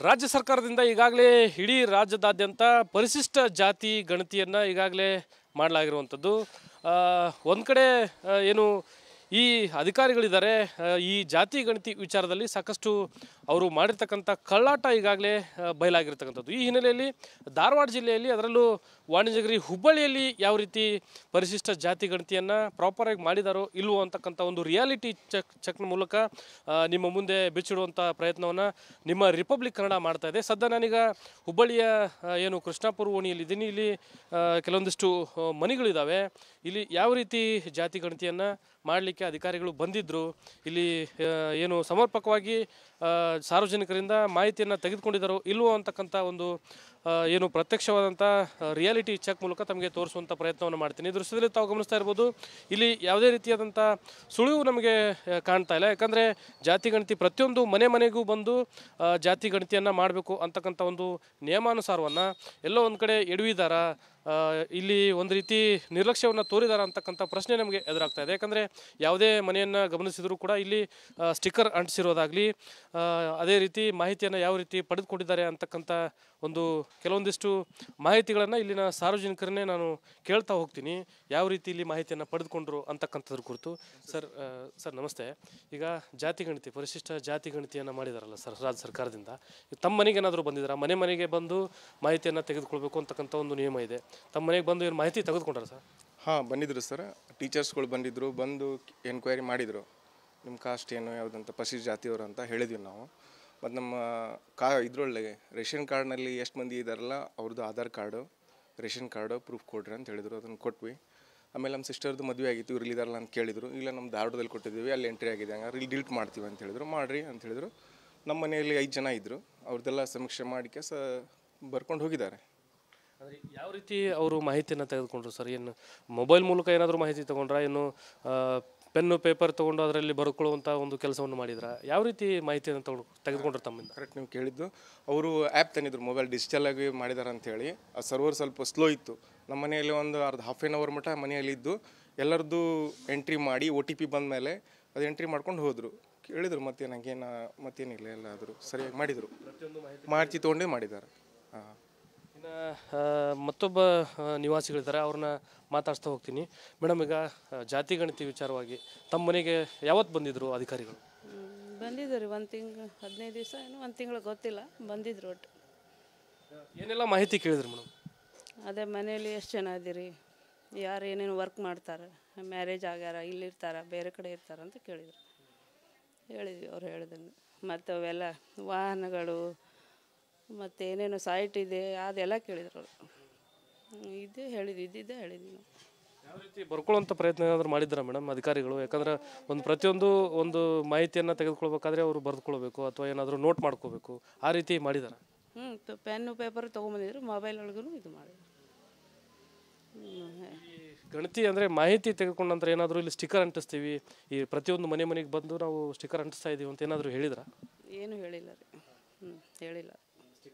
ರಾಜ್ಯ ಸರ್ಕಾರದಿಂದ ಈಗಾಗಲೇ ಇಡೀ ರಾಜ್ಯದಾದ್ಯಂತ ಪರಿಶಿಷ್ಟ ಜಾತಿ ಗಣತಿಯನ್ನು ಈಗಾಗಲೇ ಮಾಡಲಾಗಿರುವಂಥದ್ದು. ಒಂದು ಕಡೆ ಏನು ಈ ಅಧಿಕಾರಿಗಳಿದ್ದಾರೆ, ಈ ಜಾತಿ ಗಣತಿ ವಿಚಾರದಲ್ಲಿ ಸಾಕಷ್ಟು ಅವರು ಮಾಡಿರ್ತಕ್ಕಂಥ ಕಳ್ಳಾಟ ಈಗಾಗಲೇ ಬಯಲಾಗಿರ್ತಕ್ಕಂಥದ್ದು. ಈ ಹಿನ್ನೆಲೆಯಲ್ಲಿ ಧಾರವಾಡ ಜಿಲ್ಲೆಯಲ್ಲಿ, ಅದರಲ್ಲೂ ವಾಣಿಜ್ಯಗಿರಿ ಹುಬ್ಬಳ್ಳಿಯಲ್ಲಿ ಯಾವ ರೀತಿ ಪರಿಶಿಷ್ಟ ಜಾತಿ ಗಣತಿಯನ್ನು ಪ್ರಾಪರಾಗಿ ಮಾಡಿದಾರೋ ಇಲ್ವೋ ಅಂತಕ್ಕಂಥ ಒಂದು ರಿಯಾಲಿಟಿ ಚೆಕ್ನ ಮೂಲಕ ನಿಮ್ಮ ಮುಂದೆ ಬಿಚ್ಚಿಡುವಂಥ ಪ್ರಯತ್ನವನ್ನು ನಿಮ್ಮ ರಿಪಬ್ಲಿಕ್ ಕನ್ನಡ ಮಾಡ್ತಾ ಇದೆ. ಸದ್ಯ ನಾನೀಗ ಹುಬ್ಬಳ್ಳಿಯ ಏನು ಕೃಷ್ಣಾಪುರ ಓಣಿಯಲ್ಲಿದ್ದೀನಿ. ಇಲ್ಲಿ ಕೆಲವೊಂದಿಷ್ಟು ಮನೆಗಳಿದ್ದಾವೆ. ಇಲ್ಲಿ ಯಾವ ರೀತಿ ಜಾತಿ ಗಣತಿಯನ್ನು ಮಾಡಲಿಕ್ಕೆ ಅಧಿಕಾರಿಗಳು ಬಂದಿದ್ದರು, ಇಲ್ಲಿ ಏನು ಸಮರ್ಪಕವಾಗಿ ಸಾರ್ವಜನಿಕರಿಂದ ಮಾಹಿತಿಯನ್ನು ತೆಗೆದುಕೊಂಡಿದ್ದಾರೋ ಇಲ್ವೋ ಅಂತಕ್ಕಂಥ ಒಂದು ಏನು ಪ್ರತ್ಯಕ್ಷವಾದಂಥ ರಿಯಾಲಿಟಿ ಚೆಕ್ ಮೂಲಕ ತಮಗೆ ತೋರಿಸುವಂಥ ಪ್ರಯತ್ನವನ್ನು ಮಾಡ್ತೀನಿ. ಈ ದೃಶ್ಯದಲ್ಲಿ ತಾವು ಗಮನಿಸ್ತಾ ಇರ್ಬೋದು, ಇಲ್ಲಿ ಯಾವುದೇ ರೀತಿಯಾದಂಥ ಸುಳಿವು ನಮಗೆ ಕಾಣ್ತಾ ಇಲ್ಲ. ಯಾಕಂದರೆ ಜಾತಿ ಗಣತಿ ಪ್ರತಿಯೊಂದು ಮನೆಗೂ ಬಂದು ಜಾತಿ ಗಣತಿಯನ್ನು ಮಾಡಬೇಕು ಅಂತಕ್ಕಂಥ ಒಂದು ನಿಯಮಾನುಸಾರವನ್ನು ಎಲ್ಲೋ ಒಂದು ಕಡೆ ಎಡವಿದಾರ, ಇಲ್ಲಿ ಒಂದು ರೀತಿ ನಿರ್ಲಕ್ಷ್ಯವನ್ನು ತೋರಿದಾರ ಅಂತಕ್ಕಂಥ ಪ್ರಶ್ನೆ ನಮಗೆ ಎದುರಾಗ್ತಾ ಇದೆ. ಯಾಕಂದರೆ ಯಾವುದೇ ಮನೆಯನ್ನು ಗಮನಿಸಿದರೂ ಕೂಡ ಇಲ್ಲಿ ಸ್ಟಿಕ್ಕರ್ ಅಂಟಿಸಿರೋದಾಗಲಿ, ಅದೇ ರೀತಿ ಮಾಹಿತಿಯನ್ನು ಯಾವ ರೀತಿ ಪಡೆದುಕೊಂಡಿದ್ದಾರೆ ಅಂತಕ್ಕಂಥ ಒಂದು ಕೆಲವೊಂದಿಷ್ಟು ಮಾಹಿತಿಗಳನ್ನು ಇಲ್ಲಿನ ಸಾರ್ವಜನಿಕರನ್ನೇ ನಾನು ಕೇಳ್ತಾ ಹೋಗ್ತೀನಿ, ಯಾವ ರೀತಿ ಇಲ್ಲಿ ಮಾಹಿತಿಯನ್ನು ಪಡೆದುಕೊಂಡ್ರು ಅಂತಕ್ಕಂಥದ್ರ ಕುರಿತು. ಸರ್ ನಮಸ್ತೆ. ಈಗ ಜಾತಿ ಗಣತಿ, ಪರಿಶಿಷ್ಟ ಜಾತಿ ಗಣತಿಯನ್ನು ಮಾಡಿದಾರಲ್ಲ ಸರ್ ರಾಜ್ಯ ಸರ್ಕಾರದಿಂದ, ತಮ್ಮ ಮನೆಗೆ ಏನಾದರೂ ಬಂದಿದ್ದಾರಾ? ಮನೆಗೆ ಬಂದು ಮಾಹಿತಿಯನ್ನು ತೆಗೆದುಕೊಳ್ಬೇಕು ಅಂತಕ್ಕಂಥ ಒಂದು ನಿಯಮ ಇದೆ. ತಮ್ಮ ಮನೆಗೆ ಬಂದು ಏನು ಮಾಹಿತಿ ತೆಗೆದುಕೊಂಡ್ರ ಸರ್? ಹಾಂ, ಬಂದಿದ್ರು ಸರ್. ಟೀಚರ್ಸ್ಗಳು ಬಂದಿದ್ದರು, ಬಂದು ಎನ್ಕ್ವೈರಿ ಮಾಡಿದರು. ನಿಮ್ಮ ಕಾಸ್ಟ್ ಏನು, ಯಾವುದಂತ ಪರಿಶಿಷ್ಟ ಜಾತಿಯವರು ಅಂತ ಹೇಳಿದ್ವಿ ನಾವು. ಮತ್ತು ನಮ್ಮ ಇದರೊಳಗೆ ರೇಷನ್ ಕಾರ್ಡ್ನಲ್ಲಿ ಎಷ್ಟು ಮಂದಿ ಇದ್ದಾರಲ್ಲ ಅವ್ರದ್ದು Aadhaar card, ration card proof ಕೊಡ್ರಿ ಅಂತ ಹೇಳಿದರು. ಅದನ್ನು ಕೊಟ್ವಿ. ಆಮೇಲೆ ನಮ್ಮ ಸಿಸ್ಟರ್ದು ಮದುವೆ ಆಗಿತ್ತು, ಇವ್ರು ಇದ್ದಾರಲ್ಲ ಅಂತ ಕೇಳಿದರು. ಇಲ್ಲ ನಮ್ಮ ಧಾರವಾಡದಲ್ಲಿ ಕೊಟ್ಟಿದ್ದೀವಿ, ಅಲ್ಲಿ ಎಂಟ್ರಿ ಆಗಿದೆ, ಹಂಗಾರೆ ಇಲ್ಲಿ ಡಿಲೀಟ್ ಮಾಡ್ತೀವಿ ಅಂತ ಹೇಳಿದ್ರು. ಮಾಡಿರಿ ಅಂತ ಹೇಳಿದರು. ನಮ್ಮ ಮನೆಯಲ್ಲಿ 5 ಜನ ಇದ್ದರು, ಅವ್ರದ್ದೆಲ್ಲ ಸಮೀಕ್ಷೆ ಮಾಡಿಕೆ ಬರ್ಕೊಂಡು ಹೋಗಿದ್ದಾರೆ. ಅಂದರೆ ಯಾವ ರೀತಿ ಅವರು ಮಾಹಿತಿಯನ್ನು ತೆಗೆದುಕೊಂಡ್ರು ಸರ್? ಏನು ಮೊಬೈಲ್ ಮೂಲಕ ಏನಾದರೂ ಮಾಹಿತಿ ತೊಗೊಂಡ್ರಾ, ಏನು ಪೆನ್ನು ಪೇಪರ್ ತೊಗೊಂಡು ಅದರಲ್ಲಿ ಬರ್ಕೊಳ್ಳುವಂಥ ಒಂದು ಕೆಲಸವನ್ನು ಮಾಡಿದ್ರಾ? ಯಾವ ರೀತಿ ಮಾಹಿತಿಯನ್ನು ತೆಗೆದುಕೊಂಡ್ರು ತಮ್ಮಿಂದ? ಕರೆಕ್ಟ್ ನೀವು ಕೇಳಿದ್ದು. ಅವರು ಆ್ಯಪ್ ತಂದಿದ್ರು, ಮೊಬೈಲ್ ಡಿಜಿಟಲ್ ಆಗಿ ಮಾಡಿದಾರೆ ಅಂಥೇಳಿ. ಆ ಸರ್ವರ್ ಸ್ವಲ್ಪ ಸ್ಲೋ ಇತ್ತು. ನಮ್ಮ ಮನೆಯಲ್ಲಿ ಒಂದು ಹಾಫ್ ಆನ್ ಅವರ್ ಮಟ್ಟ ಮನೆಯಲ್ಲಿದ್ದು ಎಲ್ಲರದ್ದು ಎಂಟ್ರಿ ಮಾಡಿ OTP ಬಂದ ಮೇಲೆ ಅದು ಎಂಟ್ರಿ ಮಾಡ್ಕೊಂಡು ಹೋದರು. ಕೇಳಿದರು ಮತ್ತೆ ನನಗೇನು ಮತ್ತೇನಿಲ್ಲ, ಎಲ್ಲಾದರೂ ಸರಿಯಾಗಿ ಮಾಡಿದರು, ಮಾಹಿತಿ ತೊಗೊಂಡೇ ಮಾಡಿದ್ದಾರೆ. ಹಾಂ, ಇನ್ನು ಮತ್ತೊಬ್ಬ ನಿವಾಸಿಗಳಿದ್ದಾರೆ, ಅವ್ರನ್ನ ಮಾತಾಡ್ಸ್ತಾ ಹೋಗ್ತೀನಿ. ಮೇಡಮ್, ಈಗ ಜಾತಿ ಗಣತಿ ವಿಚಾರವಾಗಿ ತಮ್ಮ ಮನೆಗೆ ಯಾವತ್ತು ಬಂದಿದ್ರು ಅಧಿಕಾರಿಗಳು? ಬಂದಿದ್ದು ರೀ, 1 ತಿಂಗಳು 15 ದಿವಸ ಏನೋ 1 ತಿಂಗಳು ಗೊತ್ತಿಲ್ಲ, ಬಂದಿದ್ರು ಒಟ್ಟು. ಏನೆಲ್ಲ ಮಾಹಿತಿ ಕೇಳಿದ್ರಿ ಮೇಡಮ್? ಅದೇ ಮನೇಲಿ ಎಷ್ಟು ಜನ ಇದೀರಿ, ಯಾರು ಏನೇನು ವರ್ಕ್ ಮಾಡ್ತಾರೆ, ಮ್ಯಾರೇಜ್ ಆಗ್ಯಾರ, ಇಲ್ಲಿರ್ತಾರ, ಬೇರೆ ಕಡೆ ಇರ್ತಾರ ಅಂತ ಕೇಳಿದ್ರು. ಹೇಳಿದ್ವಿ, ಅವ್ರು ಹೇಳಿದ್ರು. ಮತ್ತು ಅವೆಲ್ಲ ವಾಹನಗಳು ಮತ್ತು ಏನೇನು ಸೈಟ್ ಇದೆ ಅದೆಲ್ಲ ಕೇಳಿದ್ರು ಅವರು. ಇದ್ದಿದ್ದೇ ಹೇಳಿದ್ವಿ ನಾವು. ಯಾವ ರೀತಿ ಬರ್ಕೊಳ್ಳೋಂಥ ಪ್ರಯತ್ನ ಏನಾದರೂ ಮಾಡಿದ್ರ ಮೇಡಮ್ ಅಧಿಕಾರಿಗಳು? ಯಾಕಂದ್ರೆ ಪ್ರತಿಯೊಂದು ಮಾಹಿತಿಯನ್ನು ತೆಗೆದುಕೊಳ್ಬೇಕಾದ್ರೆ ಅವರು ಬರೆದುಕೊಳ್ಬೇಕು ಅಥವಾ ಏನಾದರೂ ನೋಟ್ ಮಾಡ್ಕೋಬೇಕು, ಆ ರೀತಿ ಮಾಡಿದಾರ? ಪೆನ್ನು ಪೇಪರ್ ತೊಗೊಂಬಂದಿದ್ರು, ಮೊಬೈಲ್ ಒಳಗೂ ಇದು ಮಾಡಿದ್ರು. ಗಣತಿ ಅಂದರೆ ಮಾಹಿತಿ ತೆಗೆದುಕೊಂಡ ನಂತರ ಏನಾದರೂ ಇಲ್ಲಿ ಸ್ಟಿಕ್ಕರ್ ಅಂಟಿಸ್ತೀವಿ, ಈ ಪ್ರತಿಯೊಂದು ಮನೆಗೆ ಬಂದು ನಾವು ಸ್ಟಿಕ್ಕರ್ ಅಂಟಿಸ್ತಾ ಇದ್ದೀವಿ ಅಂತ ಏನಾದರೂ ಹೇಳಿದ್ರ? ಏನು ಹೇಳಿಲ್ಲ ರೀ. ಹೇಳಿಲ್ಲ,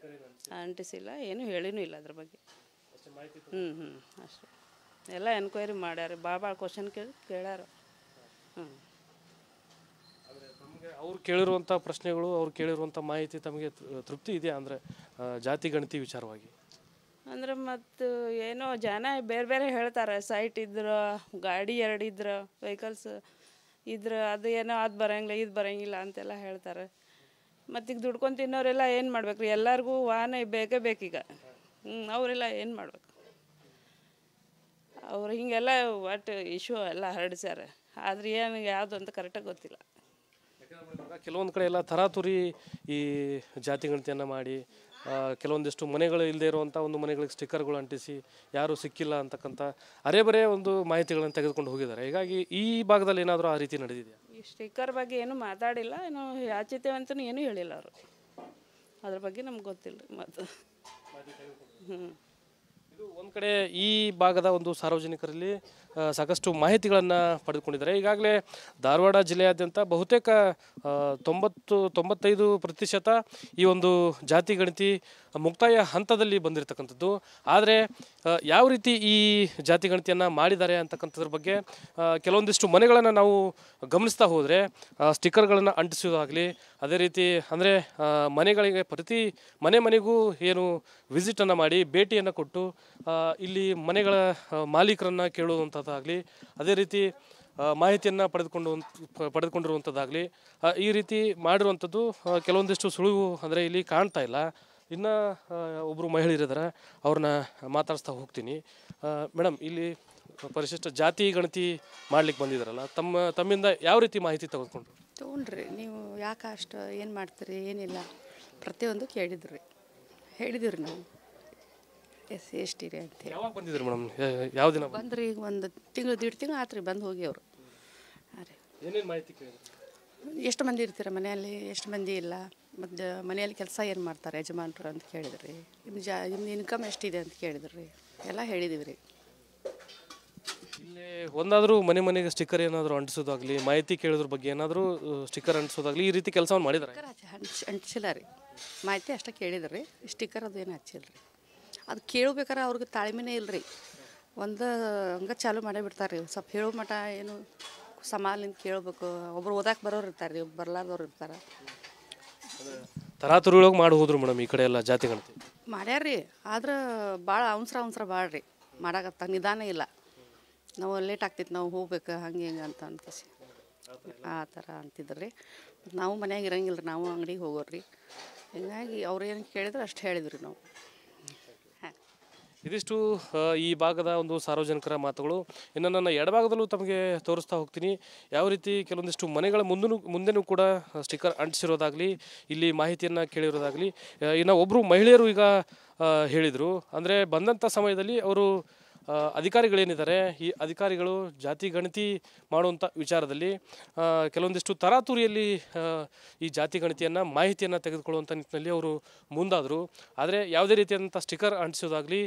ಅಂಟಿಸಿಲ್ಲ, ಏನು ಹೇಳಿನೂ ಇಲ್ಲ ಅದ್ರ ಬಗ್ಗೆ. ಅಷ್ಟೇ. ಎಲ್ಲ ಎನ್ಕ್ವೈರಿ ಮಾಡ್ಯಾರ, ಭಾಳ ಕ್ವಶನ್ ಕೇಳ್ಯಾರ. ಅವ್ರು ಕೇಳಿರುವಂಥ ಪ್ರಶ್ನೆಗಳು, ಅವ್ರು ಕೇಳಿರುವಂಥ ಮಾಹಿತಿ ತಮಗೆ ತೃಪ್ತಿ ಇದೆಯಾ ಅಂದರೆ ಜಾತಿ ಗಣತಿ ವಿಚಾರವಾಗಿ? ಅಂದ್ರೆ ಮತ್ತು ಏನೋ ಜನ ಬೇರೆ ಬೇರೆ ಹೇಳ್ತಾರೆ, ಸೈಟ್ ಇದ್ರೆ, ಗಾಡಿ 2 ಇದ್ರೆ, ವೆಹಿಕಲ್ಸ್ ಇದ್ರೆ ಅದು ಏನೋ ಅದು ಬರೋಂಗಿಲ್ಲ, ಇದು ಬರೋಂಗಿಲ್ಲ ಅಂತೆಲ್ಲ ಹೇಳ್ತಾರೆ. ಮತ್ತೀಗ ದುಡ್ಕೊಂಡು ತಿನ್ನೋರೆಲ್ಲ ಏನು ಮಾಡ್ಬೇಕು ರೀ? ಎಲ್ಲರಿಗೂ ವಾಹನ ಬೇಕೇ ಬೇಕೀಗ. ಅವರೆಲ್ಲ ಏನು ಮಾಡ್ಬೇಕು? ಅವ್ರು ಹೀಗೆಲ್ಲ ಒಟ್ಟು ಇಶ್ಯೂ ಎಲ್ಲ ಹರಡಿಸ್ಯಾರ, ಆದ್ರೆ ಏನು ಯಾವುದು ಅಂತ ಕರೆಕ್ಟಾಗಿ ಗೊತ್ತಿಲ್ಲ. ಕೆಲವೊಂದು ಕಡೆ ಎಲ್ಲ ತರಾತುರಿ ಈ ಜಾತಿ ಗಣತಿಯನ್ನು ಮಾಡಿ ಕೆಲವೊಂದಿಷ್ಟು ಮನೆಗಳು ಇಲ್ಲದೆ ಇರುವಂಥ ಒಂದು ಮನೆಗಳಿಗೆ ಸ್ಟಿಕ್ಕರ್ಗಳು ಅಂಟಿಸಿ ಯಾರೂ ಸಿಕ್ಕಿಲ್ಲ ಅಂತಕ್ಕಂಥ ಅರೆಬರೇ ಒಂದು ಮಾಹಿತಿಗಳನ್ನು ತೆಗೆದುಕೊಂಡು ಹೋಗಿದ್ದಾರೆ. ಹೀಗಾಗಿ ಈ ಭಾಗದಲ್ಲಿ ಏನಾದರೂ ಆ ರೀತಿ ನಡೆದಿದೆಯಾ? ಈ ಸ್ಟಿಕ್ಕರ್ ಬಗ್ಗೆ ಏನೂ ಮಾತಾಡಿಲ್ಲ, ಏನು ಯಾಚಿತೇವಂತನೂ ಏನೂ ಹೇಳಿಲ್ಲ ಅವರು. ಅದ್ರ ಬಗ್ಗೆ ನಮ್ಗೆ ಗೊತ್ತಿಲ್ಲ ರೀ. ಮತ್ತು ಇದು ಒಂದು ಕಡೆ ಈ ಭಾಗದ ಒಂದು ಸಾರ್ವಜನಿಕರಲ್ಲಿ ಸಾಕಷ್ಟು ಮಾಹಿತಿಗಳನ್ನು ಪಡೆದುಕೊಂಡಿದ್ದಾರೆ. ಈಗಾಗಲೇ ಧಾರವಾಡ ಜಿಲ್ಲೆಯಾದ್ಯಂತ ಬಹುತೇಕ 90-95% ಈ ಒಂದು ಜಾತಿ ಗಣತಿ ಮುಕ್ತಾಯ ಹಂತದಲ್ಲಿ ಬಂದಿರತಕ್ಕಂಥದ್ದು. ಆದರೆ ಯಾವ ರೀತಿ ಈ ಜಾತಿ ಗಣತಿಯನ್ನು ಮಾಡಿದ್ದಾರೆ ಅಂತಕ್ಕಂಥದ್ರ ಬಗ್ಗೆ ಕೆಲವೊಂದಿಷ್ಟು ಮನೆಗಳನ್ನು ನಾವು ಗಮನಿಸ್ತಾ ಹೋದರೆ ಸ್ಟಿಕ್ಕರ್ಗಳನ್ನು ಅಂಟಿಸೋದಾಗಲಿ ಅದೇ ರೀತಿ ಅಂದರೆ ಮನೆಗಳಿಗೆ ಪ್ರತಿ ಮನೆಗೂ ಏನು ವಿಸಿಟನ್ನು ಮಾಡಿ ಭೇಟಿಯನ್ನು ಕೊಟ್ಟು ಇಲ್ಲಿ ಮನೆಗಳ ಮಾಲೀಕರನ್ನು ಕೇಳುವಂಥದ್ದಾಗಲಿ, ಅದೇ ರೀತಿ ಮಾಹಿತಿಯನ್ನು ಪಡೆದುಕೊಂಡಿರುವಂಥದ್ದಾಗಲಿ, ಈ ರೀತಿ ಮಾಡಿರುವಂಥದ್ದು ಕೆಲವೊಂದಿಷ್ಟು ಸುಳಿವು ಅಂದರೆ ಇಲ್ಲಿ ಕಾಣ್ತಾ ಇಲ್ಲ. ಇನ್ನು ಒಬ್ಬರು ಮಹಿಳೆಯರಿದ್ದಾರೆ, ಅವ್ರನ್ನ ಮಾತಾಡಿಸ್ತಾ ಹೋಗ್ತೀನಿ. ಮೇಡಮ್, ಇಲ್ಲಿ ಪರಿಶಿಷ್ಟ ಜಾತಿ ಗಣತಿ ಮಾಡ್ಲಿಕ್ಕೆ ಬಂದಿದ್ದಾರಲ್ಲ, ತಮ್ಮಿಂದ ಯಾವ ರೀತಿ ಮಾಹಿತಿ ತೆಗೆದುಕೊಂಡ್ರು? ತೊಗೊಂಡ್ರಿ ನೀವು ಯಾಕೆ ಅಷ್ಟು ಏನು ಮಾಡ್ತೀರಿ ಏನಿಲ್ಲ ಪ್ರತಿಯೊಂದು ಹೇಳಿದಿವ್ರಿ ನಾವು ಎಸ್ ಟಿ ರೀ ಅಂತೇಳಿ. ಯಾವಾಗ ಬಂದಿದ್ರಿ ಮೇಡಮ್? ಯಾವ ದಿನ ಬಂದ್ರಿ? ಈಗ ಒಂದು ತಿಂಗಳು 1.5 ತಿಂಗಳು ಆತ್ರಿ ಬಂದು ಹೋಗಿ ಅವರು. ಹಾಂ ರೀ. ಏನೇನು ಮಾಹಿತಿ ಕೇಳಿದ್ರಿ? ಎಷ್ಟು ಮಂದಿ ಇರ್ತೀರ ಮನೆಯಲ್ಲಿ, ಎಷ್ಟು ಮಂದಿ ಇಲ್ಲ, ಮತ್ತು ಮನೆಯಲ್ಲಿ ಕೆಲಸ ಏನು ಮಾಡ್ತಾರೆ ಯಜಮಾನ್ರು ಅಂತ ಕೇಳಿದ್ರಿ. ನಿಮ್ದು ಇನ್ಕಮ್ ಎಷ್ಟಿದೆ ಅಂತ ಕೇಳಿದ್ರಿ. ಎಲ್ಲ ಹೇಳಿದೀವಿ ರೀ. ಇಲ್ಲಿ ಒಂದಾದರೂ ಮನೆಗೆ ಸ್ಟಿಕ್ಕರ್ ಏನಾದರೂ ಅಂಟಿಸೋದಾಗಲಿ, ಮಾಹಿತಿ ಕೇಳೋದ್ರ ಬಗ್ಗೆ ಏನಾದರೂ ಸ್ಟಿಕ್ಕರ್ ಅಂಟಿಸೋದಾಗಲಿ, ಈ ರೀತಿ ಕೆಲಸವನ್ನು ಮಾಡಿದ್ದಾರೆ? ಅಂಟಿಸಿಲ್ಲ ರೀ, ಮಾಹಿತಿ ಅಷ್ಟೇ ಕೇಳಿದ್ರಿ. ಸ್ಟಿಕ್ಕರ್ ಅದು ಏನು ಹಚ್ಚಿಲ್ಲ ರೀ. ಅದು ಕೇಳಬೇಕಾರೆ ಅವ್ರಿಗೆ ತಾಳ್ಮೆನೇ ಇಲ್ಲ ರೀ. ಒಂದು ಹಂಗೆ ಚಾಲು ಮಾಡೇ ಬಿಡ್ತಾರೆ ರೀ. ಸ್ವಲ್ಪ ಹೇಳೋ ಮಟ ಏನು ಸಮಾಲಿಂದ ಕೇಳಬೇಕು. ಒಬ್ರು ಓದಾಕೆ ಬರೋರು ಇರ್ತಾರೆ ರೀ, ಬರ್ಲಾರ್ದವ್ರು ಇರ್ತಾರೆ. ತರಾತುರಿಯೊಳಗೆ ಮಾಡಿ ಹೋದ್ರು ಮೇಡಮ್ ಈ ಕಡೆ ಎಲ್ಲ ಜಾತಿ ಗಣತಿ ಮಾಡ್ಯಾರ್ರಿ. ಆದ್ರೆ ಭಾಳ ಅವಸರ ಭಾಳ ರೀ ಮಾಡಾಕತ್ತ, ನಿಧಾನ ಇಲ್ಲ. ನಾವು ಲೇಟ್ ಆಗ್ತೈತಿ, ನಾವು ಹೋಗ್ಬೇಕು ಹಂಗೆ ಹಿಂಗೆ ಅಂತ ಅನ್ಕಸಿ ಆ ಥರ ಅಂತಿದ್ರಿ. ನಾವು ಮನ್ಯಾಗ ಇರಂಗಿಲ್ಲ ರೀ, ನಾವು ಅಂಗಡಿಗೆ ಹೋಗೋರಿ. ಹಿಂಗಾಗಿ ಅವ್ರು ಏನು ಕೇಳಿದ್ರೆ ಅಷ್ಟು ಹೇಳಿದ್ರಿ ನಾವು. ಇದಿಷ್ಟು ಈ ಭಾಗದ ಒಂದು ಸಾರ್ವಜನಿಕರ ಮಾತುಗಳು. ಇನ್ನು ನನ್ನ ಎಡಭಾಗದಲ್ಲೂ ತಮಗೆ ತೋರಿಸ್ತಾ ಹೋಗ್ತೀನಿ ಯಾವ ರೀತಿ ಕೆಲವೊಂದಿಷ್ಟು ಮನೆಗಳ ಮುಂದೆನೂ ಕೂಡ ಸ್ಟಿಕ್ಕರ್ ಅಂಟಿಸಿರೋದಾಗಲಿ, ಇಲ್ಲಿ ಮಾಹಿತಿಯನ್ನು ಕೇಳಿರೋದಾಗಲಿ. ಇನ್ನು ಒಬ್ಬರು ಮಹಿಳೆಯರು ಈಗ ಹೇಳಿದರು, ಅಂದರೆ ಬಂದಂಥ ಸಮಯದಲ್ಲಿ ಅವರು ಅಧಿಕಾರಿಗಳೇನಿದ್ದಾರೆ, ಈ ಅಧಿಕಾರಿಗಳು ಜಾತಿ ಗಣತಿ ಮಾಡುವಂಥ ವಿಚಾರದಲ್ಲಿ ಕೆಲವೊಂದಿಷ್ಟು ತರಾತುರಿಯಲ್ಲಿ ಈ ಜಾತಿ ಗಣತಿಯನ್ನು ಮಾಹಿತಿಯನ್ನು ತೆಗೆದುಕೊಳ್ಳುವಂಥ ನಿಟ್ಟಿನಲ್ಲಿ ಅವರು ಮುಂದಾದರು. ಆದರೆ ಯಾವುದೇ ರೀತಿಯಾದಂಥ ಸ್ಟಿಕ್ಕರ್ ಅಂಟಿಸೋದಾಗಲಿ,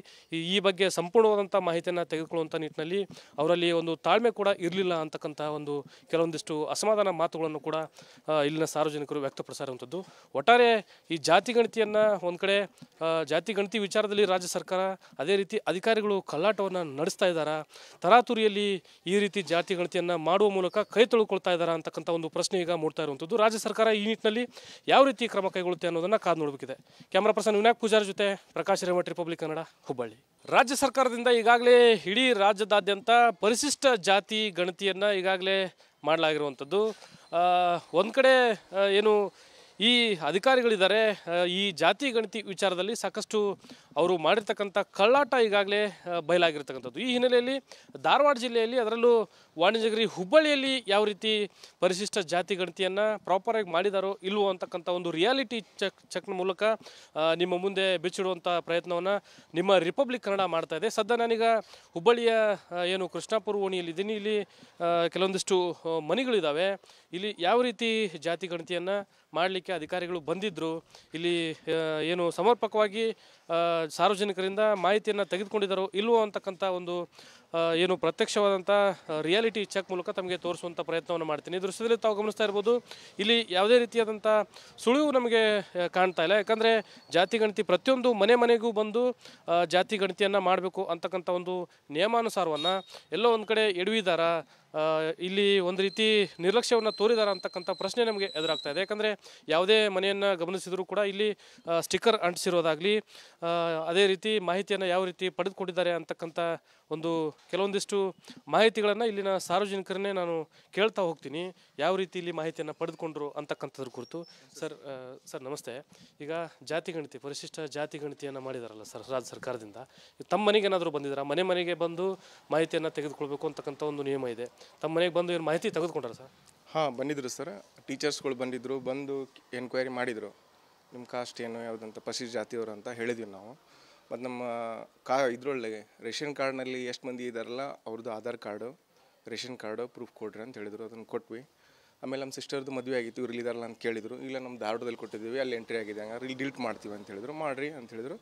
ಈ ಬಗ್ಗೆ ಸಂಪೂರ್ಣವಾದಂಥ ಮಾಹಿತಿಯನ್ನು ತೆಗೆದುಕೊಳ್ಳುವಂಥ ನಿಟ್ಟಿನಲ್ಲಿ ಅವರಲ್ಲಿ ಒಂದು ತಾಳ್ಮೆ ಕೂಡ ಇರಲಿಲ್ಲ ಅಂತಕ್ಕಂಥ ಒಂದು ಕೆಲವೊಂದಿಷ್ಟು ಅಸಮಾಧಾನ ಮಾತುಗಳನ್ನು ಕೂಡ ಇಲ್ಲಿನ ಸಾರ್ವಜನಿಕರು ವ್ಯಕ್ತಪಡಿಸಿರುವಂಥದ್ದು. ಒಟ್ಟಾರೆ ಈ ಜಾತಿ ಗಣತಿಯನ್ನು ಒಂದು ಕಡೆ ಜಾತಿ ಗಣತಿ ವಿಚಾರದಲ್ಲಿ ರಾಜ್ಯ ಸರ್ಕಾರ, ಅದೇ ರೀತಿ ಅಧಿಕಾರಿಗಳು ಕಳ್ಳಾಟವನ್ನು ನಡೆಸ್ತಾ ಇದ್ದಾರಾ, ತರಾತುರಿಯಲ್ಲಿ ಈ ರೀತಿ ಜಾತಿ ಗಣತಿಯನ್ನು ಮಾಡುವ ಮೂಲಕ ಕೈ ತೊಳ್ಕೊಳ್ತಾ ಇದ್ದಾರಾ ಅಂತಕ್ಕಂಥ ಒಂದು ಪ್ರಶ್ನೆ ಈಗ ಮೂಡ್ತಾ ಇರುವಂಥದ್ದು. ರಾಜ್ಯ ಸರ್ಕಾರ ಈ ನಿಟ್ಟಿನಲ್ಲಿ ಯಾವ ರೀತಿ ಕ್ರಮ ಕೈಗೊಳ್ಳುತ್ತೆ ಅನ್ನೋದನ್ನು ಕಾದು ನೋಡಬೇಕಿದೆ. ಕ್ಯಾಮರಾ ಪರ್ಸನ್ ವಿನಾಯಕ್ ಪೂಜಾರಿ ಜೊತೆ ಪ್ರಕಾಶ್ ರೇವಟ್, ರಿಪಬ್ಲಿಕ್ ಕನ್ನಡ, ಹುಬ್ಬಳ್ಳಿ. ರಾಜ್ಯ ಸರ್ಕಾರದಿಂದ ಈಗಾಗಲೇ ಇಡೀ ರಾಜ್ಯದಾದ್ಯಂತ ಪರಿಶಿಷ್ಟ ಜಾತಿ ಗಣತಿಯನ್ನು ಈಗಾಗಲೇ ಮಾಡಲಾಗಿರುವಂಥದ್ದು. ಒಂದು ಕಡೆ ಏನು ಈ ಅಧಿಕಾರಿಗಳಿದ್ದಾರೆ, ಈ ಜಾತಿ ಗಣತಿ ವಿಚಾರದಲ್ಲಿ ಸಾಕಷ್ಟು ಅವರು ಮಾಡಿರ್ತಕ್ಕಂಥ ಕಳ್ಳಾಟ ಈಗಾಗಲೇ ಬಯಲಾಗಿರ್ತಕ್ಕಂಥದ್ದು. ಈ ಹಿನ್ನೆಲೆಯಲ್ಲಿ ಧಾರವಾಡ ಜಿಲ್ಲೆಯಲ್ಲಿ, ಅದರಲ್ಲೂ ವಾಣಿಜ್ಯಗಿರಿ ಹುಬ್ಬಳ್ಳಿಯಲ್ಲಿ ಯಾವ ರೀತಿ ಪರಿಶಿಷ್ಟ ಜಾತಿ ಗಣತಿಯನ್ನು ಪ್ರಾಪರಾಗಿ ಮಾಡಿದಾರೋ ಇಲ್ವೋ ಅಂತಕ್ಕಂಥ ಒಂದು ರಿಯಾಲಿಟಿ ಚೆಕ್ನ ಮೂಲಕ ನಿಮ್ಮ ಮುಂದೆ ಬಿಚ್ಚಿಡುವಂಥ ಪ್ರಯತ್ನವನ್ನು ನಿಮ್ಮ ರಿಪಬ್ಲಿಕ್ ಕನ್ನಡ ಮಾಡ್ತಾ ಇದೆ. ಸದ್ಯ ನಾನೀಗ ಹುಬ್ಬಳ್ಳಿಯ ಏನು ಕೃಷ್ಣಾಪುರ ಓಣಿಯಲ್ಲಿದ್ದೀನಿ. ಇಲ್ಲಿ ಕೆಲವೊಂದಿಷ್ಟು ಮನೆಗಳಿದ್ದಾವೆ. ಇಲ್ಲಿ ಯಾವ ರೀತಿ ಜಾತಿ ಗಣತಿಯನ್ನು ಮಾಡಲಿಕ್ಕೆ ಅಧಿಕಾರಿಗಳು ಬಂದಿದ್ದರು, ಇಲ್ಲಿ ಏನು ಸಮರ್ಪಕವಾಗಿ ಸಾರ್ವಜನಿಕರಿಂದ ಮಾಹಿತಿಯನ್ನು ತೆಗೆದುಕೊಂಡಿದ್ದಾರೋ ಇಲ್ವೋ ಅಂತಕ್ಕಂಥ ಒಂದು ಏನು ಪ್ರತ್ಯಕ್ಷವಾದಂಥ ರಿಯಾಲಿಟಿ ಚೆಕ್ ಮೂಲಕ ತಮಗೆ ತೋರಿಸುವಂಥ ಪ್ರಯತ್ನವನ್ನು ಮಾಡ್ತೀನಿ. ಈ ದೃಶ್ಯದಲ್ಲಿ ತಾವು ಗಮನಿಸ್ತಾ ಇರ್ಬೋದು, ಇಲ್ಲಿ ಯಾವುದೇ ರೀತಿಯಾದಂಥ ಸುಳಿವು ನಮಗೆ ಕಾಣ್ತಾ ಇಲ್ಲ. ಯಾಕಂದರೆ ಜಾತಿ ಗಣತಿ ಪ್ರತಿಯೊಂದು ಮನೆಗೂ ಬಂದು ಜಾತಿ ಗಣತಿಯನ್ನು ಮಾಡಬೇಕು ಅಂತಕ್ಕಂಥ ಒಂದು ನಿಯಮಾನುಸಾರವನ್ನು ಎಲ್ಲೋ ಒಂದು ಕಡೆ ಎಡವಿದಾರ, ಇಲ್ಲಿ ಒಂದು ರೀತಿ ನಿರ್ಲಕ್ಷ್ಯವನ್ನು ತೋರಿದಾರ ಅಂತಕ್ಕಂಥ ಪ್ರಶ್ನೆ ನಮಗೆ ಎದುರಾಗ್ತಾ ಇದೆ. ಯಾಕಂದರೆ ಯಾವುದೇ ಮನೆಯನ್ನು ಗಮನಿಸಿದರೂ ಕೂಡ ಇಲ್ಲಿ ಸ್ಟಿಕ್ಕರ್ ಅಂಟಿಸಿರೋದಾಗಲಿ, ಅದೇ ರೀತಿ ಮಾಹಿತಿಯನ್ನು ಯಾವ ರೀತಿ ಪಡೆದುಕೊಂಡಿದ್ದಾರೆ ಅಂತಕ್ಕಂಥ ಒಂದು ಕೆಲವೊಂದಿಷ್ಟು ಮಾಹಿತಿಗಳನ್ನು ಇಲ್ಲಿನ ಸಾರ್ವಜನಿಕರನ್ನೇ ನಾನು ಕೇಳ್ತಾ ಹೋಗ್ತೀನಿ, ಯಾವ ರೀತಿ ಇಲ್ಲಿ ಮಾಹಿತಿಯನ್ನು ಪಡೆದುಕೊಂಡ್ರು ಅಂತಕ್ಕಂಥದ್ರ ಕುರಿತು. ಸರ್ ನಮಸ್ತೆ. ಈಗ ಜಾತಿ ಗಣತಿ, ಪರಿಶಿಷ್ಟ ಜಾತಿ ಗಣತಿಯನ್ನು ಮಾಡಿದಾರಲ್ಲ ಸರ್ ರಾಜ್ಯ ಸರ್ಕಾರದಿಂದ, ತಮ್ಮ ಮನೆಗೆ ಏನಾದರೂ ಬಂದಿದ್ದಾರಾ? ಮನೆಗೆ ಬಂದು ಮಾಹಿತಿಯನ್ನು ತೆಗೆದುಕೊಳ್ಬೇಕು ಅಂತಕ್ಕಂಥ ಒಂದು ನಿಯಮ ಇದೆ. ತಮ್ಮ ಮನೆಗೆ ಬಂದು ಏನು ಮಾಹಿತಿ ತೆಗೆದುಕೊಂಡ್ರ ಸರ್? ಹಾಂ, ಬಂದಿದ್ದರು ಸರ್. ಟೀಚರ್ಸ್ಗಳು ಬಂದಿದ್ದರು, ಬಂದು ಎನ್ಕ್ವೈರಿ ಮಾಡಿದರು. ನಿಮ್ಮ ಕಾಸ್ಟ್ ಏನು, ಯಾವುದಂತ ಪರಿಶಿಷ್ಟ ಜಾತಿಯವರು ಅಂತ ಹೇಳಿದ್ವಿ ನಾವು. ಮತ್ತು ನಮ್ಮ ಇದರೊಳಗೆ ರೇಷನ್ ಕಾರ್ಡ್ನಲ್ಲಿ ಎಷ್ಟು ಮಂದಿ ಇದ್ದಾರಲ್ಲ ಅವ್ರದ್ದು Aadhaar card, ration card proof ಕೊಡ್ರಿ ಅಂತ ಹೇಳಿದರು. ಅದನ್ನು ಕೊಟ್ವಿ. ಆಮೇಲೆ ನಮ್ಮ ಸಿಸ್ಟರ್ದು ಮದುವೆ ಆಗಿತ್ತು, ಇವ್ರು ಇದ್ದಾರಲ್ಲ ಅಂತ ಕೇಳಿದರು. ಇಲ್ಲ ನಮ್ಮ ಧಾರವಾಡದಲ್ಲಿ ಕೊಟ್ಟಿದ್ದೀವಿ, ಅಲ್ಲಿ ಎಂಟ್ರಿ ಆಗಿದೆ, ಹಂಗಾರೆ ಇಲ್ಲಿ ಡಿಲೀಟ್ ಮಾಡ್ತೀವಿ ಅಂತ ಹೇಳಿದ್ರು. ಮಾಡಿರಿ ಅಂತ ಹೇಳಿದರು.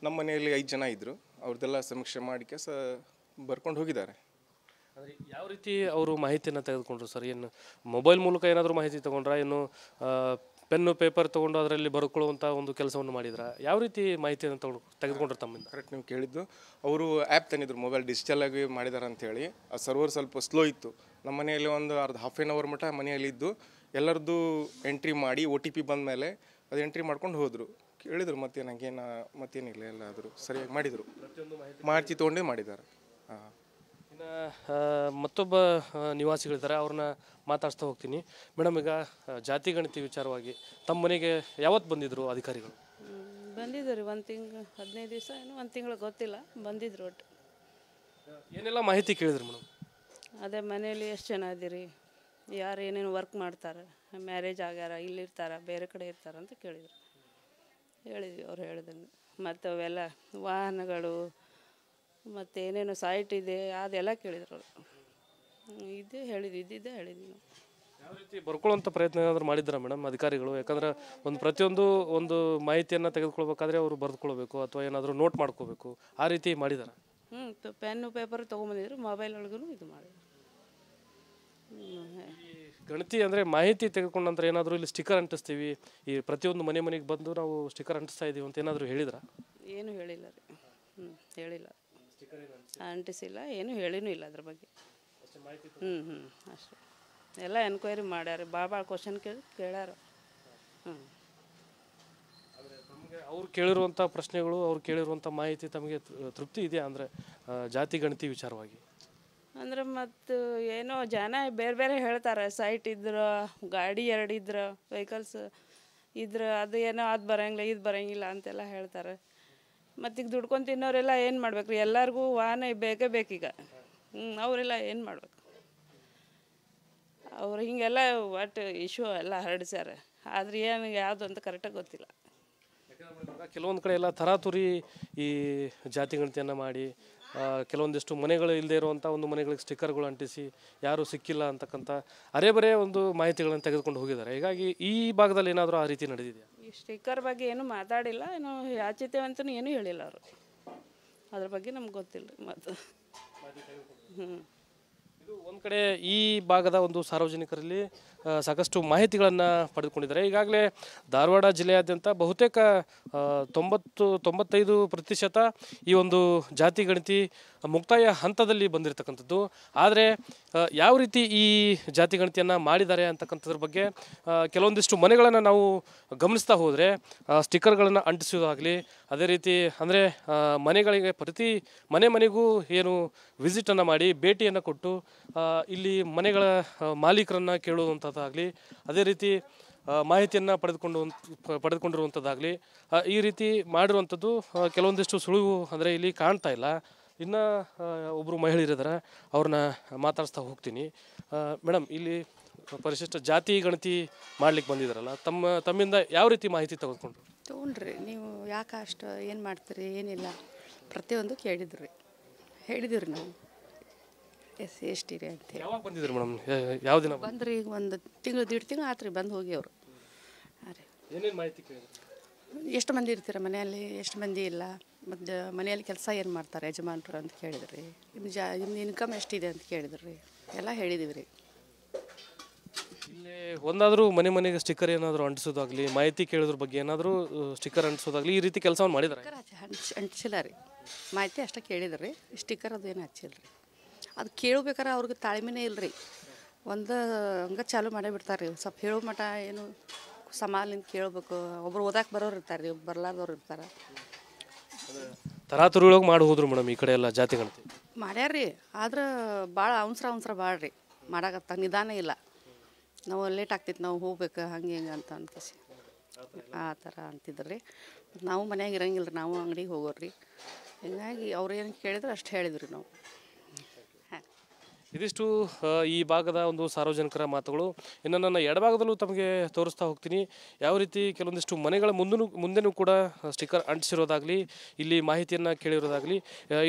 ನಮ್ಮ ಮನೆಯಲ್ಲಿ 5 ಜನ ಇದ್ದರು, ಅವ್ರದ್ದೆಲ್ಲ ಸಮೀಕ್ಷೆ ಮಾಡಿಕೆ ಬರ್ಕೊಂಡು ಹೋಗಿದ್ದಾರೆ. ಅಂದರೆ ಯಾವ ರೀತಿ ಅವರು ಮಾಹಿತಿಯನ್ನು ತೆಗೆದುಕೊಂಡ್ರು ಸರ್? ಏನು ಮೊಬೈಲ್ ಮೂಲಕ ಏನಾದರೂ ಮಾಹಿತಿ ತೊಗೊಂಡ್ರ, ಏನು ಪೆನ್ನು ಪೇಪರ್ ತೊಗೊಂಡು ಅದರಲ್ಲಿ ಬರ್ಕೊಳ್ಳುವಂಥ ಒಂದು ಕೆಲಸವನ್ನು ಮಾಡಿದ್ರ? ಯಾವ ರೀತಿ ಮಾಹಿತಿಯನ್ನು ತೆಗೆದುಕೊಂಡ್ರೆ ತಮ್ಮಿಂದ? ಕರೆಕ್ಟ್ ನೀವು ಕೇಳಿದ್ದು. ಅವರು ಆ್ಯಪ್ ತಂದಿದ್ರು, ಮೊಬೈಲ್ ಡಿಜಿಟಲಾಗಿ ಮಾಡಿದಾರೆ ಅಂಥೇಳಿ. ಆ ಸರ್ವರ್ ಸ್ವಲ್ಪ ಸ್ಲೋ ಇತ್ತು. ನಮ್ಮ ಮನೆಯಲ್ಲಿ ಒಂದು ಹಾಫ್ ಆನ್ ಅವರ್ ಮಟ್ಟ ಮನೆಯಲ್ಲಿ ಇದ್ದು ಎಲ್ಲರದ್ದು ಎಂಟ್ರಿ ಮಾಡಿ OTP ಬಂದ ಮೇಲೆ ಅದು ಎಂಟ್ರಿ ಮಾಡ್ಕೊಂಡು ಹೋದರು. ಕೇಳಿದರು ಮತ್ತೇನು ಹಂಗೇನು ಮತ್ತೇನಿಲ್ಲ, ಎಲ್ಲಾದರೂ ಸರಿಯಾಗಿ ಮಾಡಿದರು, ಮಾಹಿತಿ ತೊಗೊಂಡೇ ಮಾಡಿದ್ದಾರೆ. ಹಾಂ. ಇನ್ನು ಮತ್ತೊಬ್ಬ ನಿವಾಸಿಗಳಿದ್ದಾರೆ, ಅವ್ರನ್ನ ಮಾತಾಡ್ಸ್ತಾ ಹೋಗ್ತೀನಿ. ಮೇಡಮ್, ಈಗ ಜಾತಿ ಗಣತಿ ವಿಚಾರವಾಗಿ ತಮ್ಮ ಮನೆಗೆ ಯಾವತ್ತು ಬಂದಿದ್ರು ಅಧಿಕಾರಿಗಳು? ಬಂದಿದ್ದು ರೀ, 1 ತಿಂಗಳು 15 ದಿವಸ ಏನೋ 1 ತಿಂಗಳು ಗೊತ್ತಿಲ್ಲ, ಬಂದಿದ್ರು ಒಟ್ಟು. ಏನೆಲ್ಲ ಮಾಹಿತಿ ಕೇಳಿದ್ರಿ ಮೇಡಮ್? ಅದೇ ಮನೇಲಿ ಎಷ್ಟು ಜನ ಇದೀರಿ, ಯಾರು ಏನೇನು ವರ್ಕ್ ಮಾಡ್ತಾರೆ, ಮ್ಯಾರೇಜ್ ಆಗ್ಯಾರ, ಇಲ್ಲಿರ್ತಾರೆ, ಬೇರೆ ಕಡೆ ಇರ್ತಾರೆ ಅಂತ ಕೇಳಿದ್ರು. ಹೇಳಿದ್ವಿ ಅವ್ರು ಹೇಳಿದನ್ನು. ಮತ್ತು ಅವೆಲ್ಲ ವಾಹನಗಳು ಮತ್ತು ಏನೇನು ಸೈಟ್ ಇದೆ ಅದೆಲ್ಲ ಕೇಳಿದ್ರು ಅವರು. ಇದ್ದಿದ್ದೇ ಹೇಳಿದ್ವಿ ನಾವು. ಯಾವ ರೀತಿ ಬರ್ಕೊಳ್ಳೋಂಥ ಪ್ರಯತ್ನ ಏನಾದರೂ ಮಾಡಿದ್ರ ಮೇಡಮ್ ಅಧಿಕಾರಿಗಳು? ಯಾಕಂದ್ರೆ ಪ್ರತಿಯೊಂದು ಮಾಹಿತಿಯನ್ನು ತೆಗೆದುಕೊಳ್ಬೇಕಾದ್ರೆ ಅವರು ಬರೆದುಕೊಳ್ಬೇಕು ಅಥವಾ ಏನಾದರೂ ನೋಟ್ ಮಾಡ್ಕೋಬೇಕು, ಆ ರೀತಿ ಮಾಡಿದಾರ? ಪೆನ್ನು ಪೇಪರ್ ತೊಗೊಂಬಂದಿದ್ರು, ಮೊಬೈಲ್ ಒಳಗೂ ಇದು ಮಾಡಿದ್ರು. ಈ ಗಣತಿ ಅಂದರೆ ಮಾಹಿತಿ ತೆಗೆದುಕೊಂಡ ನಂತರ ಏನಾದರೂ ಇಲ್ಲಿ ಸ್ಟಿಕ್ಕರ್ ಅಂಟಿಸ್ತೀವಿ, ಈ ಪ್ರತಿಯೊಂದು ಮನೆಗೆ ಬಂದು ನಾವು ಸ್ಟಿಕ್ಕರ್ ಅಂಟಿಸ್ತಾ ಇದ್ದೀವಿ ಅಂತ ಏನಾದರೂ ಹೇಳಿದ್ರ? ಏನು ಹೇಳಿಲ್ಲ ರೀ. ಹೇಳಿಲ್ಲ, ಅಂಟಿಸಿಲ್ಲ, ಏನು ಹೇಳಿನೂ ಇಲ್ಲ ಅದ್ರ ಬಗ್ಗೆ. ಅಷ್ಟೇ. ಎಲ್ಲ ಎನ್ಕ್ವೈರಿ ಮಾಡ್ಯಾರ, ಭಾಳ ಕ್ವಶನ್ ಕೇಳ್ಯಾರ. ಅವ್ರು ಕೇಳಿರುವಂಥ ಪ್ರಶ್ನೆಗಳು, ಅವ್ರು ಕೇಳಿರುವಂಥ ಮಾಹಿತಿ ತಮಗೆ ತೃಪ್ತಿ ಇದೆಯಾ ಅಂದರೆ ಜಾತಿ ಗಣತಿ ವಿಚಾರವಾಗಿ? ಅಂದ್ರೆ ಮತ್ತು ಏನೋ ಜನ ಬೇರೆ ಬೇರೆ ಹೇಳ್ತಾರೆ, ಸೈಟ್ ಇದ್ರೆ, ಗಾಡಿ 2 ಇದ್ರೆ, ವೆಹಿಕಲ್ಸ್ ಇದ್ರೆ ಅದು ಏನೋ ಅದು ಬರೋಂಗಿಲ್ಲ ಇದು ಬರೋಂಗಿಲ್ಲ ಅಂತೆಲ್ಲ ಹೇಳ್ತಾರೆ. ಮತ್ತೀಗ ದುಡ್ಕೊಂಡು ತಿನ್ನೋರೆಲ್ಲ ಏನು ಮಾಡ್ಬೇಕು ರೀ? ಎಲ್ಲರಿಗೂ ವಾಹನ ಬೇಕೇ ಬೇಕೀಗ. ಅವರೆಲ್ಲ ಏನು ಮಾಡ್ಬೇಕು? ಅವ್ರು ಹೀಗೆಲ್ಲ ಒಟ್ಟು ಇಶ್ಯೂ ಎಲ್ಲ ಹರಡ್ಸ್ಯಾರ, ಆದ್ರೆ ಏನು ಯಾವುದು ಅಂತ ಕರೆಕ್ಟಾಗಿ ಗೊತ್ತಿಲ್ಲ. ಕೆಲವೊಂದು ಕಡೆ ಎಲ್ಲ ತರಾತುರಿ ಈ ಜಾತಿ ಗಣತಿಯನ್ನು ಮಾಡಿ ಕೆಲವೊಂದಿಷ್ಟು ಮನೆಗಳು ಇಲ್ಲದೆ ಇರುವಂಥ ಮನೆಗಳಿಗೆ ಸ್ಟಿಕ್ಕರ್ಗಳು ಅಂಟಿಸಿ ಯಾರೂ ಸಿಕ್ಕಿಲ್ಲ ಅಂತಕ್ಕಂಥ ಅರೆಬರೇ ಮಾಹಿತಿಗಳನ್ನು ತೆಗೆದುಕೊಂಡು ಹೋಗಿದ್ದಾರೆ. ಹೀಗಾಗಿ ಈ ಭಾಗದಲ್ಲಿ ಏನಾದರೂ ಆ ರೀತಿ ನಡೆದಿದೆಯಾ? ಈ ಸ್ಟಿಕ್ಕರ್ ಬಗ್ಗೆ ಏನೂ ಮಾತಾಡಿಲ್ಲ, ಏನು ಯಾಚಿತೇವಂತೂ ಏನೂ ಹೇಳಿಲ್ಲ ಅವರು. ಅದ್ರ ಬಗ್ಗೆ ನಮ್ಗೆ ಗೊತ್ತಿಲ್ಲ ರೀ. ಮತ್ತು ಇದು ಒಂದು ಕಡೆ ಈ ಭಾಗದ ಸಾರ್ವಜನಿಕರಲ್ಲಿ ಸಾಕಷ್ಟು ಮಾಹಿತಿಗಳನ್ನು ಪಡೆದುಕೊಂಡಿದ್ದಾರೆ. ಈಗಾಗಲೇ ಧಾರವಾಡ ಜಿಲ್ಲೆಯಾದ್ಯಂತ ಬಹುತೇಕ 90-95% ಈ ಜಾತಿ ಗಣತಿ ಮುಕ್ತಾಯ ಹಂತದಲ್ಲಿ ಬಂದಿರತಕ್ಕಂಥದ್ದು. ಆದರೆ ಯಾವ ರೀತಿ ಈ ಜಾತಿ ಗಣತಿಯನ್ನು ಮಾಡಿದ್ದಾರೆ ಅಂತಕ್ಕಂಥದ್ರ ಬಗ್ಗೆ ಕೆಲವೊಂದಿಷ್ಟು ಮನೆಗಳನ್ನು ನಾವು ಗಮನಿಸ್ತಾ ಹೋದರೆ ಸ್ಟಿಕ್ಕರ್ಗಳನ್ನು ಅಂಟಿಸೋದಾಗಲಿ, ಅದೇ ರೀತಿ ಅಂದರೆ ಮನೆಗಳಿಗೆ ಪ್ರತಿ ಮನೆಗೂ ಏನು ವಿಸಿಟನ್ನು ಮಾಡಿ ಭೇಟಿಯನ್ನು ಕೊಟ್ಟು ಇಲ್ಲಿ ಮನೆಗಳ ಮಾಲೀಕರನ್ನು ಕೇಳುವಂಥದ್ದಾಗಲಿ, ಅದೇ ರೀತಿ ಮಾಹಿತಿಯನ್ನು ಪಡೆದುಕೊಂಡಿರುವಂಥದ್ದಾಗಲಿ, ಈ ರೀತಿ ಮಾಡಿರುವಂಥದ್ದು ಕೆಲವೊಂದಿಷ್ಟು ಸುಳಿವು ಅಂದರೆ ಇಲ್ಲಿ ಕಾಣ್ತಾ ಇಲ್ಲ. ಇನ್ನು ಒಬ್ಬರು ಮಹಿಳೆಯರಿದ್ದಾರೆ, ಅವ್ರನ್ನ ಮಾತಾಡಿಸ್ತಾ ಹೋಗ್ತೀನಿ. ಮೇಡಮ್, ಇಲ್ಲಿ ಪರಿಶಿಷ್ಟ ಜಾತಿ ಗಣತಿ ಮಾಡ್ಲಿಕ್ಕೆ ಬಂದಿದ್ದಾರಲ್ಲ, ತಮ್ಮಿಂದ ಯಾವ ರೀತಿ ಮಾಹಿತಿ ತೊಗೊಂಡ್ರಿ? ನೀವು ಯಾಕೆ ಅಷ್ಟು ಏನು ಮಾಡ್ತೀರಿ ಏನಿಲ್ಲ ಪ್ರತಿಯೊಂದು ಹೇಳಿದ್ರಿ ನಾವು SC/ST ರೀ ಅಂತೇಳಿ. ಯಾವಾಗ ಬಂದಿದ್ರಿ ಮೇಡಮ್? ಯಾವ ದಿನ ಬಂದ್ರಿ? ಈಗ 1 ತಿಂಗಳು 1.5 ತಿಂಗಳು ಆತ್ರಿ ಬಂದು ಹೋಗಿ ಅವರು. ಹಾಂ ರೀ. ಏನೇನು ಮಾಹಿತಿ ಕೇಳಿದ್ರಿ? ಎಷ್ಟು ಮಂದಿ ಇರ್ತೀರ ಮನೆಯಲ್ಲಿ, ಎಷ್ಟು ಮಂದಿ ಇಲ್ಲ, ಮತ್ತು ಮನೆಯಲ್ಲಿ ಕೆಲಸ ಏನು ಮಾಡ್ತಾರೆ ಯಜಮಾನ್ರು ಅಂತ ಕೇಳಿದ್ರಿ. ನಿಮ್ದು ಇನ್ಕಮ್ ಎಷ್ಟಿದೆ ಅಂತ ಕೇಳಿದ್ರಿ. ಎಲ್ಲ ಹೇಳಿದೀವಿ ರೀ. ಇಲ್ಲಿ ಒಂದಾದರೂ ಮನೆಗೆ ಸ್ಟಿಕ್ಕರ್ ಏನಾದರೂ ಅಂಟಿಸೋದಾಗಲಿ, ಮಾಹಿತಿ ಕೇಳೋದ್ರ ಬಗ್ಗೆ ಏನಾದರೂ ಸ್ಟಿಕ್ಕರ್ ಅಂಟಿಸೋದಾಗಲಿ, ಈ ರೀತಿ ಕೆಲಸವನ್ನು ಮಾಡಿದ್ದಾರೆ? ಅಂಟಿಸಿಲ್ಲ ರೀ, ಮಾಹಿತಿ ಅಷ್ಟೇ ಕೇಳಿದ್ರಿ. ಸ್ಟಿಕ್ಕರ್ ಅದು ಏನು ಹಚ್ಚಿಲ್ಲ ರೀ. ಅದು ಕೇಳಬೇಕಾರೆ ಅವ್ರಿಗೆ ತಾಳ್ಮೆನೇ ಇಲ್ಲ ರೀ. ಹಂಗೆ ಚಾಲು ಮಾಡೇ ಬಿಡ್ತಾರೆ ರೀ. ಸ್ವಲ್ಪ ಹೇಳೋ ಮಟ್ಟ ಏನು ಸಮಾಲಿಂದ ಕೇಳಬೇಕು. ಒಬ್ರು ಓದಾಕೆ ಬರೋರು ಇರ್ತಾರೆ ರೀ, ಬರ್ಲಾರ್ದವ್ರು ಇರ್ತಾರೆ. ತರಾತುರಿ ಒಳಗೆ ಮಾಡಿ ಹೋದ್ರು ಮೇಡಮ್ ಈ ಕಡೆ ಎಲ್ಲ ಜಾತಿ ಗಣತಿ ಮಾಡ್ಯಾರ್ರಿ. ಆದ್ರೆ ಭಾಳ ಅವಸರ ಭಾಳ ರೀ ಮಾಡಾಕತ್ತ, ನಿಧಾನ ಇಲ್ಲ. ನಾವು ಲೇಟ್ ಆಗ್ತೈತಿ, ನಾವು ಹೋಗ್ಬೇಕು ಹಂಗೆ ಹಿಂಗೆ ಅಂತ ಅನ್ಕಸಿ ಆ ಥರ ಅಂತಿದ್ರಿ. ನಾವು ಮನ್ಯಾಗ ಇರಂಗಿಲ್ಲ ರೀ, ನಾವು ಅಂಗಡಿಗೆ ಹೋಗೋರಿ. ಹೀಗಾಗಿ ಅವ್ರು ಏನು ಕೇಳಿದ್ರೆ ಅಷ್ಟು ಹೇಳಿದ್ರಿ ನಾವು. ಇದಿಷ್ಟು ಈ ಭಾಗದ ಸಾರ್ವಜನಿಕರ ಮಾತುಗಳು. ಇನ್ನು ನನ್ನ ಎಡಭಾಗದಲ್ಲೂ ತಮಗೆ ತೋರಿಸ್ತಾ ಹೋಗ್ತೀನಿ ಯಾವ ರೀತಿ ಕೆಲವೊಂದಿಷ್ಟು ಮನೆಗಳ ಮುಂದೆನೂ ಕೂಡ ಸ್ಟಿಕ್ಕರ್ ಅಂಟಿಸಿರೋದಾಗಲಿ, ಇಲ್ಲಿ ಮಾಹಿತಿಯನ್ನು ಕೇಳಿರೋದಾಗಲಿ.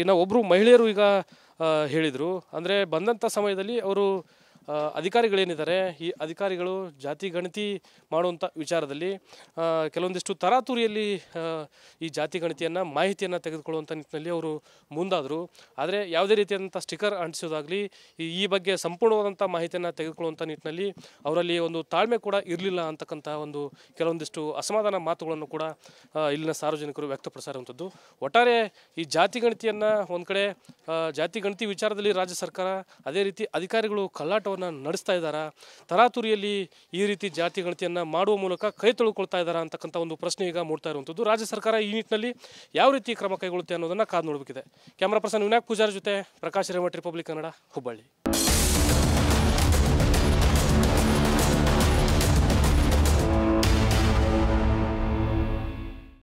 ಇನ್ನು ಒಬ್ಬರು ಮಹಿಳೆಯರು ಈಗ ಹೇಳಿದರು, ಅಂದರೆ ಬಂದಂಥ ಸಮಯದಲ್ಲಿ ಅವರು ಅಧಿಕಾರಿಗಳೇನಿದ್ದಾರೆ, ಈ ಅಧಿಕಾರಿಗಳು ಜಾತಿ ಗಣತಿ ಮಾಡುವಂಥ ವಿಚಾರದಲ್ಲಿ ಕೆಲವೊಂದಿಷ್ಟು ತರಾತುರಿಯಲ್ಲಿ ಈ ಜಾತಿ ಗಣತಿಯನ್ನು ಮಾಹಿತಿಯನ್ನು ತೆಗೆದುಕೊಳ್ಳುವಂಥ ನಿಟ್ಟಿನಲ್ಲಿ ಅವರು ಮುಂದಾದರು. ಆದರೆ ಯಾವುದೇ ರೀತಿಯಾದಂಥ ಸ್ಟಿಕ್ಕರ್ ಅಂಟಿಸೋದಾಗಲಿ, ಈ ಬಗ್ಗೆ ಸಂಪೂರ್ಣವಾದಂಥ ಮಾಹಿತಿಯನ್ನು ತೆಗೆದುಕೊಳ್ಳುವಂಥ ನಿಟ್ಟಿನಲ್ಲಿ ಅವರಲ್ಲಿ ತಾಳ್ಮೆ ಕೂಡ ಇರಲಿಲ್ಲ ಅಂತಕ್ಕಂಥ ಕೆಲವೊಂದಿಷ್ಟು ಅಸಮಾಧಾನ ಮಾತುಗಳನ್ನು ಕೂಡ ಇಲ್ಲಿನ ಸಾರ್ವಜನಿಕರು ವ್ಯಕ್ತಪಡಿಸಿರುವಂಥದ್ದು. ಒಟ್ಟಾರೆ ಈ ಜಾತಿ ಗಣತಿಯನ್ನು ಒಂದು ಕಡೆ ಜಾತಿ ಗಣತಿ ವಿಚಾರದಲ್ಲಿ ರಾಜ್ಯ ಸರ್ಕಾರ, ಅದೇ ರೀತಿ ಅಧಿಕಾರಿಗಳು ಕಳ್ಳಾಟವನ್ನು ಹೋರಾಟವನ್ನು ನಡೆಸ್ತಾ ಇದ್ದಾರಾ, ತರಾತುರಿಯಲ್ಲಿ ಈ ರೀತಿ ಜಾತಿ ಗಣತಿಯನ್ನು ಮಾಡುವ ಮೂಲಕ ಕೈ ತೊಳ್ಕೊಳ್ತಾ ಇದ್ದಾರಾ ಅಂತಕ್ಕಂಥ ಒಂದು ಪ್ರಶ್ನೆ ಈಗ ಮೂಡ್ತಾ ಇರುವಂಥದ್ದು. ರಾಜ್ಯ ಸರ್ಕಾರ ಈ ನಿಟ್ಟಿನಲ್ಲಿ ಯಾವ ರೀತಿ ಕ್ರಮ ಕೈಗೊಳ್ಳುತ್ತೆ ಅನ್ನೋದನ್ನು ಕಾದು ನೋಡಬೇಕಿದೆ. ಕ್ಯಾಮ್ರಾ ಪರ್ಸನ್ ವಿನಾಯಕ್ ಪೂಜಾರಿ ಜೊತೆ ಪ್ರಕಾಶ್ ರೇವಟ್, ರಿಪಬ್ಲಿಕ್ ಕನ್ನಡ, ಹುಬ್ಬಳ್ಳಿ.